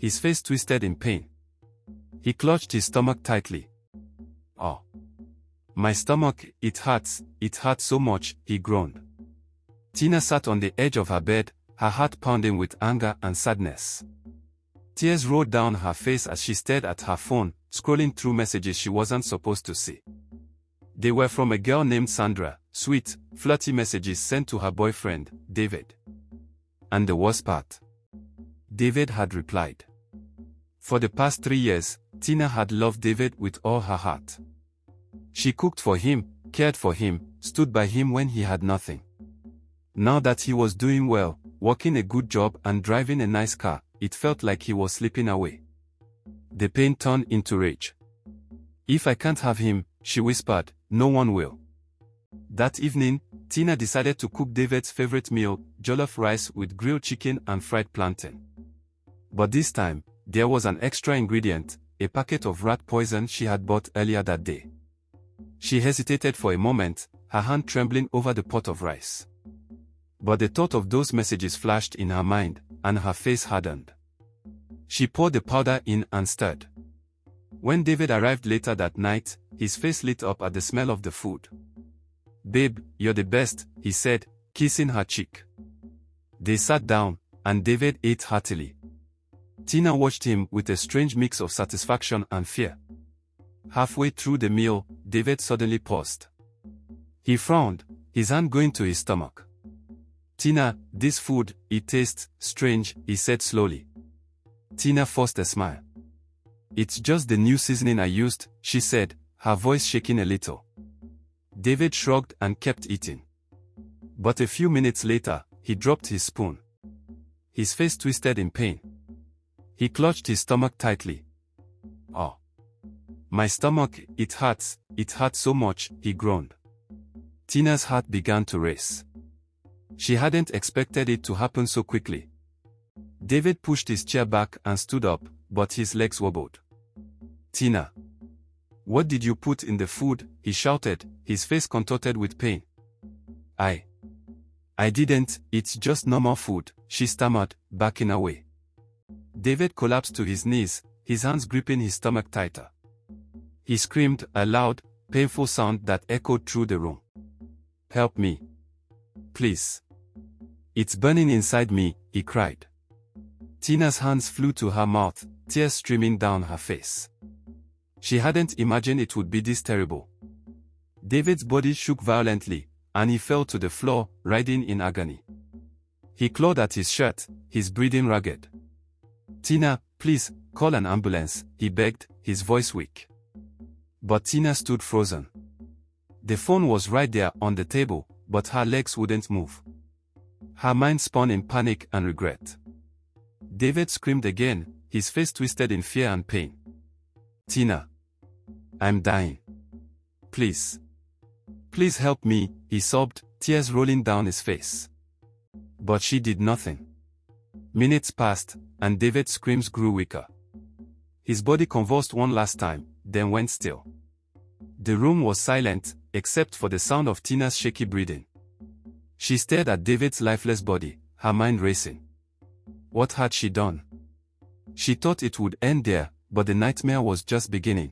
his face twisted in pain. He clutched his stomach tightly. "Oh. My stomach, it hurts so much," he groaned. Tina sat on the edge of her bed, her heart pounding with anger and sadness. Tears rolled down her face as she stared at her phone, scrolling through messages she wasn't supposed to see. They were from a girl named Sandra, sweet, flirty messages sent to her boyfriend, David. And the worst part? David had replied. For the past 3 years, Tina had loved David with all her heart. She cooked for him, cared for him, stood by him when he had nothing. Now that he was doing well, working a good job and driving a nice car, it felt like he was slipping away. The pain turned into rage. "If I can't have him," she whispered, "no one will." That evening, Tina decided to cook David's favorite meal, jollof rice with grilled chicken and fried plantain. But this time, there was an extra ingredient, a packet of rat poison she had bought earlier that day. She hesitated for a moment, her hand trembling over the pot of rice. But the thought of those messages flashed in her mind, and her face hardened. She poured the powder in and stirred. When David arrived later that night, his face lit up at the smell of the food. "Babe, you're the best," he said, kissing her cheek. They sat down, and David ate heartily. Tina watched him with a strange mix of satisfaction and fear. Halfway through the meal, David suddenly paused. He frowned, his hand going to his stomach. "Tina, this food, it tastes strange," he said slowly. Tina forced a smile. "It's just the new seasoning I used," she said, her voice shaking a little. David shrugged and kept eating. But a few minutes later, he dropped his spoon. His face twisted in pain. He clutched his stomach tightly. "Oh. My stomach, it hurts so much," he groaned. Tina's heart began to race. She hadn't expected it to happen so quickly. David pushed his chair back and stood up, but his legs wobbled. "Tina. What did you put in the food?" he shouted, his face contorted with pain. I didn't, it's just normal food," she stammered, backing away. David collapsed to his knees, his hands gripping his stomach tighter. He screamed, a loud, painful sound that echoed through the room. "Help me. Please. It's burning inside me," he cried. Tina's hands flew to her mouth, tears streaming down her face. She hadn't imagined it would be this terrible. David's body shook violently, and he fell to the floor, writhing in agony. He clawed at his shirt, his breathing ragged. "Tina, please, call an ambulance," he begged, his voice weak. But Tina stood frozen. The phone was right there on the table, but her legs wouldn't move. Her mind spun in panic and regret. David screamed again, his face twisted in fear and pain. "Tina. I'm dying. Please. Please help me," he sobbed, tears rolling down his face. But she did nothing. Minutes passed, and David's screams grew weaker. His body convulsed one last time, then went still. The room was silent, except for the sound of Tina's shaky breathing. She stared at David's lifeless body, her mind racing. What had she done? She thought it would end there, but the nightmare was just beginning.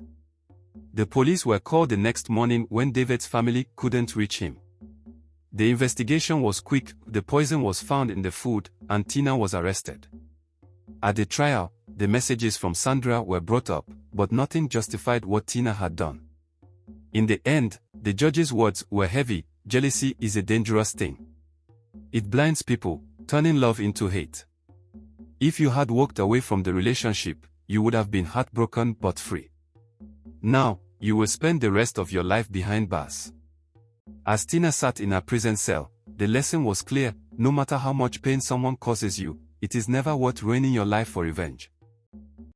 The police were called the next morning when David's family couldn't reach him. The investigation was quick, the poison was found in the food, and Tina was arrested. At the trial, the messages from Sandra were brought up, but nothing justified what Tina had done. In the end, the judge's words were heavy: jealousy is a dangerous thing. It blinds people, turning love into hate. If you had walked away from the relationship, you would have been heartbroken but free. Now, you will spend the rest of your life behind bars. As Tina sat in her prison cell, the lesson was clear: no matter how much pain someone causes you, it is never worth ruining your life for revenge.